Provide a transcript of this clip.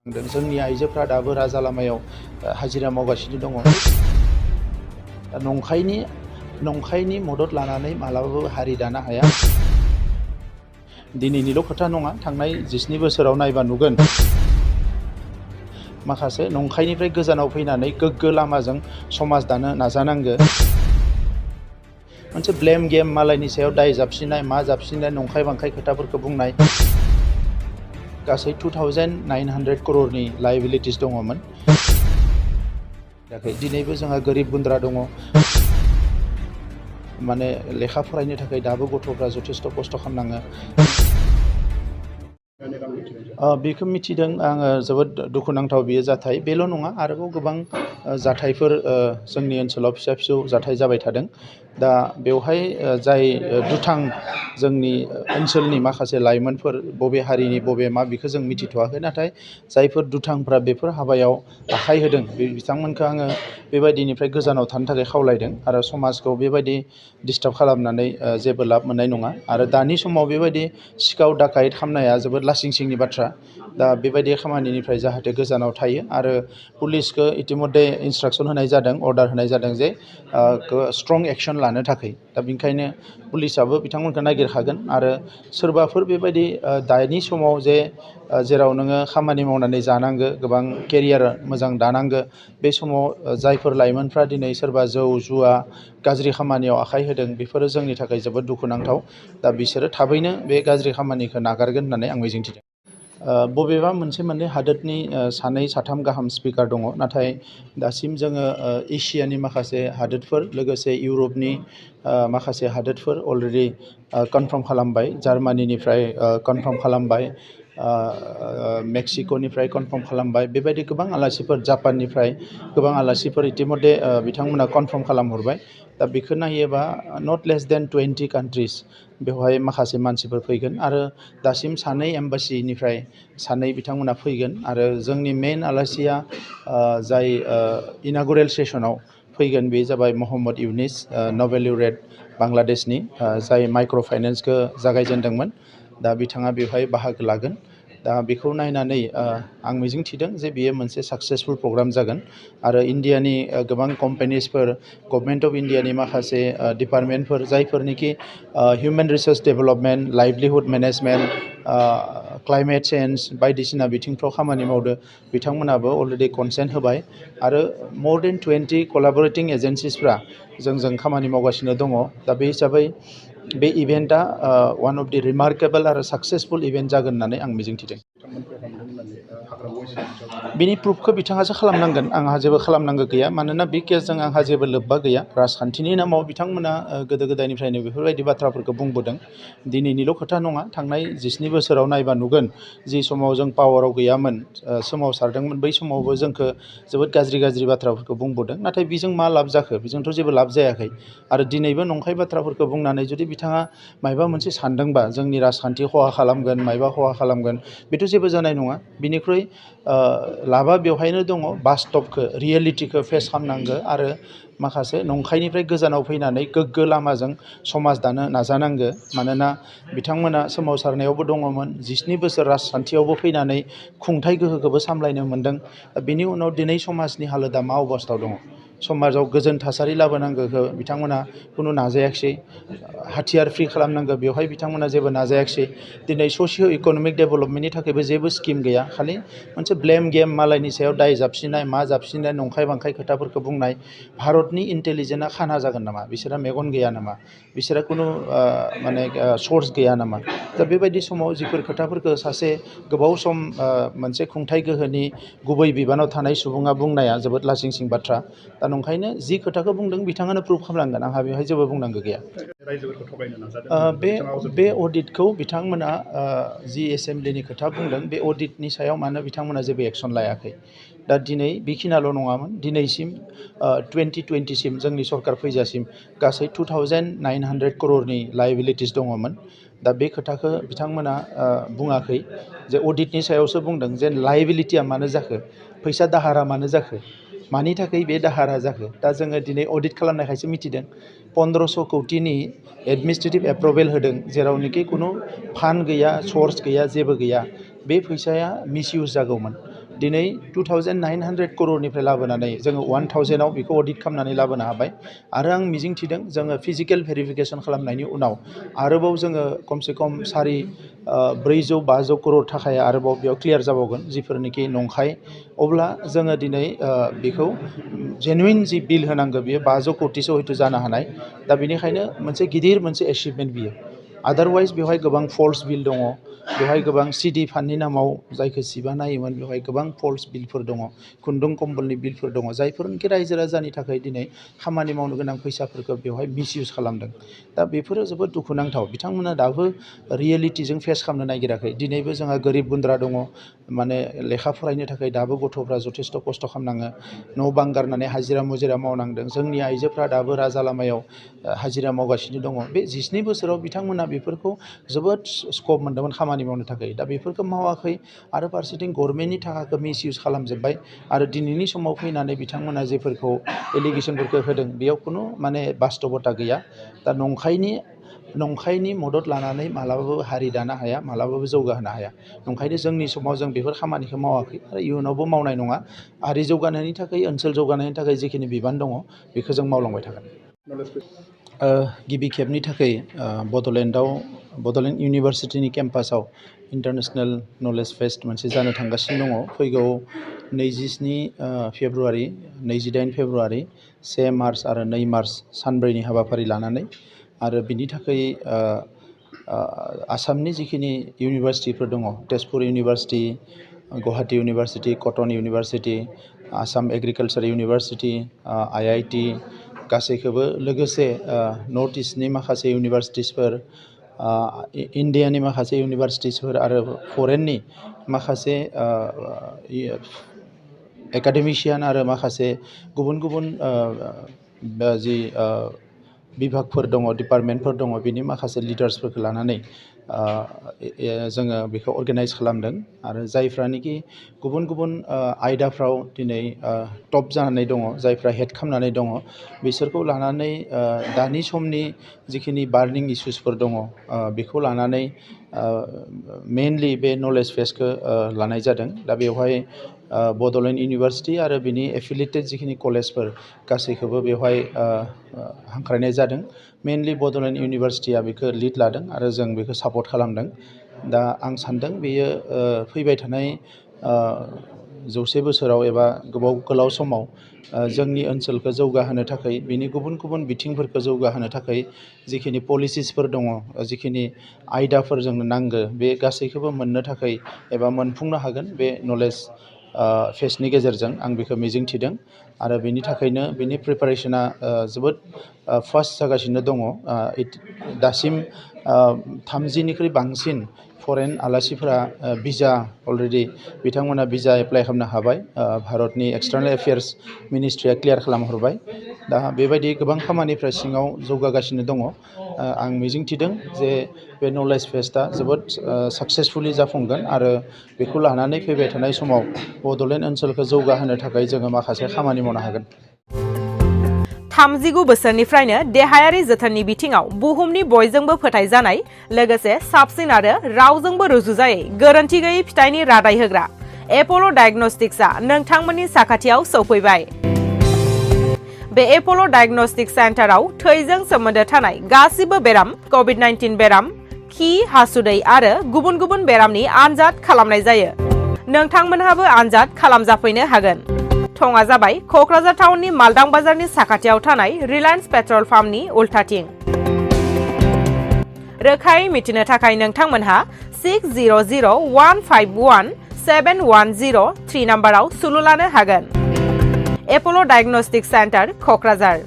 जोंनि आइजोफ्रा दाबो राजा लामायाव हाजिरा मावगासिनो दङ। नंखायनि मदद लानानै मालाबाबो हारि दानो हाया। दिनैनिल' खोथा नङा, थांनाय 19 बोसोराव नायबा नुगोन माखासे नंखायनिफ्राय गोजानाव फैनानै गोग्गो लामाजों समाज दानो नाजानांगो। मोनसे ब्लेम गेम, मालायनि सायाव दाय जाबसिनाय, मा जाबसिनाय, नंखाय बांखाय खोथाफोरखौ बुंनाय। गासै 2900 करोड़नि लायबिलिटिस दङमोन। दिनैबो जोंहा गोरिब गुन्द्रा दङ। माने लेखा फरायनो थाखाय दाबो गथ'फ्रा जथेस्थ' खस्थ' खालामनाङो। बेखौ मिथिदों आङो। जोबोद दुखुनांथाव बियो जाथाय। बेल' नङा, आरोबाव गोबां जाथायफोर जोंनि ओनसोलाव फिसा फिसौ जाथाय जाबाय थादों। दा बेवहाय जाय दुथां जोंनि ओनसोलनि माखासे लाइमोनफोर, बबे हारिनि बबे मा बेखौ जों मिथिथ'वाखै, नाथाय जायफोर दुथांफ्रा बेफोर हाबायाव आखाइ होदों बिथांमोनखौ आङो बेबायदिनिफ्राय गोजानाव थानो थाखाय खावलायदों। आरो समाजखौ बेबायदि डिस्टार्ब खालामनानै जेबो लाब मोननाय नङा। आरो दानि समाव बेबायदि सिखाव दाखायत खालामनाया जोबोद लासिं सिंनि बाथ्रा। दा बेबायदि खामानिनिफ्राय जाहाथे गोजानाव थायो। आरो पुलिसखौ इतिमध्य इन्सट्राक्सन होनाय जादों, अर्डार होनाय जादों जे स्ट्रं एक्सन लानो थाखाय। दा बेनिखायनो पुलिसाबो बिथांमोनखौ नागिरखागोन। आरो सोरबाफोर बेबायदि दानि समाव जे जेराव नोङो खामानि मावनानै जानांगो, गोबां केरियार मोजां दानांगो, बे समाव जायफोर लाइमोनफ्रा दिनै सोरबा जौ जुवा गाज्रि खामानियाव आखाइ होदों, बेफोरो जोंनि थाखाय जोबोद दुखुनांथाव। दा बिसोरो थाबैनो बे गाज्रि खामानिखौ नागारगोन होननानै आं मिजिंथिदों। बबेबा मोनसे मोननै हादोरनि सानै साथाम गाहाम स्पिकार दङ, नाथाय दासिम जोङो एसियानि माखासे हादोरफोर, लोगोसे इउरपनि माखासे हादोरफोर अलरेडि कनफार्म खालामबाय। जार्मानिनिफ्राय कनफार्म खालामबाय, मेक्सिक'निफ्राय कनफार्म खालामबाय। बेबायदि गोबां आलासिफोर, जापाननिफ्राय गोबां आलासिफोर इतिमध्य बिथांमोना कनफार्म खालामहरबाय। दा बेखौ नायोबा नट लेस देन 20 कान्ट्रिस बेवहाय माखासे मानसिफोर फैगोन। आरो दासिम सानै एम्बासिनिफ्राय सानै बिथांमोना फैगोन। आरो जोंनि मेइन आलासिया जाय इनागुरेल सेसनाव फैगोन, बे जाबाय मोहम्मद इउनिस, नबेल लरेट बांलादेशनि, जाय माइक्र' फाइनेन्सखौ जागायजेनदोंमोन। दा बिथाङा बेवहाय बाहागो लागोन। दा बेखौ नायनानै आं मिजिंथिदों जे बियो मोनसे साक्सेसफुल प्रग्राम जागोन। आरो इन्डियानि गोबां कम्पानिसफोर, गभर्नमेन्ट अफ इन्डियानि माखासे डिपार्टमेन्टफोर, जायफोरनिखि human resource development, livelihood management, climate change बायदिसिना बिथिंफ्राव खामानि मावदो, बिथांमोनाबो अलरेडि कनसेन्ट होबाय। आरो मर देन 20 कलाबरेटिं एजेन्सिसफ्रा जोंजों खामानि मावगासिनो दङ। दा बे हिसाबै बे इभेन्टआ वान अफ दि रिमार्केबल आरो साक्सेसफुल इभेन्ट जागोन होननानै आं मिजिंथिदों। बिनि प्रुफखौ बिथाङासो खालामनांगोन। आंहा जेबो खालामनांगौ गैया, मानोना बे केसजों आंहा जेबो लोब्बा गैया। राजखान्थिनि नामाव बिथांमोना गोदो गोदायनिफ्रायनो बेफोरबायदि बाथ्राफोरखौ बुंबोदों। दिनैनिल' खोथा नङा, थांनाय 19 बोसोराव नायबा नुगोन, जि समाव जों पावाराव गैयामोन, सोमावसारदोंमोन, बै समावबो जोंखौ जोबोद गाज्रि बाथ्राफोरखौ बुंबोदों। नाथाय बेजों मा लाब जाखो? बेजोंथ' जेबो लाब जायाखै। आरो दिनैबो नंखाय बाथ्राफोरखौ बुंनानै जुदि बिथाङा मायबा मोनसे सानदोंबा जोंनि राजखान्थि खहा खालामगोन, मायबा खहा खालामगोन, बेथ' जेबो जानाय नङा। बिनिख्रुइ लाबा बेवहायनो दङ, बास्तबखौ, रियेलिटिखौ फेस खालामनांगौ। आरो माखासे नंखायनिफ्राय गोजानाव फैनानै गोग्गो लामाजों समाज दानो नाजानांगो। मानोना बिथांमोना सोमावसारनायावबो दङमोन, 19 बोसोर राजखान्थियावबो फैनानै खुंथाय गोहोखौबो सामलायनो मोन्दों। बेनि उनाव दिनै समाजनि हालोदा मा अबस्थायाव दङ? समाजाव गोजोन थासारि लाबोनांगौखौ बिथांमोना खुनु नाजायाखिसै। हाथियार फ्रि खालामनांगौ, बेवहाय बिथांमोना जेबो नाजायाखिसै। दिनै ससिय' इक'नमिक डेभेलपमेन्टनि थाखायबो जेबो स्किम गैया। खालि मोनसे ब्लेम गेम, मालायनि सायाव दाय जाबसिनाय, मा जाबसिनाय, नंखाय बांखाय खोथाफोरखौ बुंनाय। भारतनि इन्टेलिजेन्सआ खाना जागोन नामा? बिसोरहा मेगन गैया नामा? बिसोरहा खुनु माने सर्स गैया नामा? दा बेबायदि समाव जिफोर खोथाफोरखौ सासे गोबाव सम मोनसे खुंथाय गोहोनि गुबै बिबानाव थानाय सुबुङा बुंनाया जोबोद लासिंसिं बाथ्रा। दा नंखायनो जि खोथाखौ बुंदों बिथाङानो प्रुभ खालामनांगोन। आंहा बेवहाय जेबो बुंनांगौ गैया। बे अडिटखौ बिथांमोना जि एसेम्ब्लिनि खोथा बुंदों, बे अडिटनि सायाव मानो बिथांमोना जेबो एक्सन लायाखै? दा दिनै बेखिनियाल' नङामोन, दिनैसिम 2020सिम जोंनि सरकार फैजासिम गासै 2900 करोड़नि लायबिलिटिस दङमोन। दा बे खोथाखौ बिथांमोना बुङाखै। जे अडिटनि सायावसो बुंदों जे लायबिलिटिया मानो जाखो, फैसा दाहारा मानो जाखो, मानि थाखाय बे दाहारा जाखो। दा जोङो दिनै अडिट खालामनायखायसो मिथिदों 1500 कौटिनि एडमिनिस्ट्रेटिभ एप्रुभेल होदों, जेरावनोखि खुनु फान्ड गैया, सर्स गैया, जेबो गैया। बे फैसाया मिसइउज जागौमोन। दिनै 2900 क'रनिफ्राय लाबोनानै जोङो 1000आव बेखौ अडिट खालामनानै लाबोनो हाबाय आरो आं मिजिंथिदों जोङो फिजिकेल भेरिफिकेसन खालामनायनि उनाव आरोबाव जोङो खमसे खम 400-500 क'रर थाखाया आरोबाव बेयाव क्लियार जाबावगोन जिफोरनिखि नंखाय अब्ला जोङो दिनै बेखौ जेनुइन जि बिल होनांगौ बियो 500 कौटिसो हयथ' जानो हानाय दा बेनिखायनो मोनसे एचिभमेन्ट बियो आदारवाइज बेवहाय गोबां फल्स बिल दङ बेवहाय गोबां सिडि फान्डनि नामाव जायखौ सिबा नायोमोन बेवहाय गोबां फल्स बिलफोर दङ खुन्दुं कम्बलनि बिलफोर दङ जायफोरनिखि रायजो राजानि थाखाय दिनै खामानि मावनो गोनां फैसाफोरखौ बेवहाय मिसइउज खालामदों दा बेफोरो जोबोद दुखुनांथाव बिथांमोना दाबो रियेलिटिजों फेस खालामनो नागिराखै दिनैबो जोंहा गोरिब गुन्द्रा दङ माने लेखा फरायनो थाखाय दाबो गथ'फ्रा जथेस्थ' खस्थ' खालामनाङो न' बां गारनानै हाजिरा मुजिरा मावनांदों जोंनि आइजोफ्रा दाबो राजा लामायाव हाजिरा मावगासिनो दङ बे 12 बोसोराव बिथांमोना बेफोरखौ जोबोद स्कप मोन्दोंमोन खामानि मावनो थाखाय दा बेफोरखौ मावाखै आरो फारसेथिं गभर्नमेन्टनि थाखाखौ मिसइउज खालामजोब्बाय आरो दिनैनि समाव फैनानै बिथांमोना जेफोरखौ एलिगेसनफोरखौ होदों बेयाव खुनु माने बास्तबता गैया दा नंखायनि मदद लानानै मालाबाबो हारि दानो हाया मालाबाबो जौगाहोनो हाया नंखायनो जोंनि समाव जों बेफोर खामानिखौ मावाखै आरो इयुनावबो मावनाय नङा हारि जौगानायनि थाखाय ओनसोल जौगानायनि थाखाय जिखिनि बिबान दङ बेखौ जों मावलांबाय थागोन गिबि खेबनि थाखाय बड'लेण्ड इउनिभारसिटिनि केम्पासाव इन्टारनेशनेल नलेज फेस्ट मोनसे जानो थांगासिनो दङ फैगौ 27 फेब्रुवारि 28 फेब्रुवारि 1 मार्च आरो 2 मार्च सानब्रैनि हाबाफारि लानानै आरो बिनि थाखाय आसामनि जिखिनि इउनिभारसिटिफोर दङ Tezpur university Guwahati university Cotton university Assam agricultural university IIT गासैखौबो लोगोसे नर्थ इस्टनि माखासे इउनिभारसिटिसफोर इन्डियानि माखासे इउनिभारसिटिसफोर आरो फरेननि माखासे एकाडेमिशियान आरो माखासे गुबुन जि बिभागफोर दङ डिपार्टमेन्टफोर दङ बिनि माखासे लिडार्सफोरखौ लानानै जोङो बेखौ अर्गानाइज खालामदों आरो जायफ्रानोखि गुबुन आयदाफ्राव दिनै टप जानानै दङ जायफ्रा हेड खालामनानै दङ बिसोरखौ लानानै दानि समनि जिखिनि बार्निं इस्युसफोर दङ बेखौ लानानै मेनलि बे नलेज फेस्टखौ लानाय जादों दा बेवहाय बड'लेण्ड इउनिभारसिटि आरो बिनि एफिलिएटेड जिखिनि कलेजफोर गासैखौबो बेवहाय हांख्रायनाय जादों मेनलि बड'लेण्ड इउनिभारसिटिया बेखौ लिड लादों आरो जों बेखौ सापर्ट खालामदों दा आं सानदों बेयो फैबाय थानाय 100 बोसोराव एबा गोलाव समाव जोंनि ओनसोलखौ जौगाहोनो थाखाय बिनि गुबुन बिथिंफोरखौ जौगाहोनो थाखाय जिखिनि पलिसिसफोर दङ जिखिनि आयदाफोर जोंनो नांगौ बे गासैखौबो मोननो थाखाय एबा मोनफुंनो हागोन बे नलेज फेस्टनि गेजेरजों आं बेखौ मिजिंथिदों आरो बेनि थाखायनो बिनि प्रिपारेसना जोबोद फास्ट जागासिनो दङ दासिम 30निख्रुइ बांसिन फरेन आलासिफोरा भिजा अलरेडि बिथांमोना भिजा एप्लाइ खालामनो हाबाय भारतनि एक्सटार्नेल एफेयार्स मिनिस्ट्रिया क्लियार खालामहरबाय दा बेबायदि गोबां खामानिफ्रा सिङाव जौगागासिनो दङ आं मिजिंथिदों जे बे नलेज फेस्टआ जोबोद साक्सेसफुली जाफुंगोन आरो बेखौ लानानै फैबाय थानाय समाव बड'लेण्ड ओनसोलखौ जौगाहोनो थाखाय जोङो माखासे खामानि मावनो हागोन 39 बोसोरनिफ्रायनो देहायारि जोथोननि बिथिङाव बुहुमनि बयजोंबो फोथायजानाय लोगोसे साबसिन आरो रावजोंबो रुजुजायै गोरोन्थि गैयै फिथाइनि रादाय होग्रा एप'ल' डायग्नोस्टिक्सआ नोंथांमोननि साखाथियाव सौफैबाय बे एप'ल' डायग्नोस्टिक सेन्टाराव थैजों सोमोन्दो थानाय गासिबो बेराम COVID-19 बेराम खि हासुदै आरो गुबुन बेरामनि आनजाद खालामनाय जायो नोंथांमोनहाबो आनजाद खालामजाफैनो हागोन थङा जाबाय क'क्राझार टाउननि मालदां बाजारनि साखाथियाव थानाय रिलायन्स पेट्रल पाम्पनि उल्थाथिं रोखायै मिथिनो थाखाय नोंथांमोनहा 6001517103 नाम्बाराव सुलु लानो हागोन एप'ल' डायग्नोस्टिक सेन्टार क'क्राझार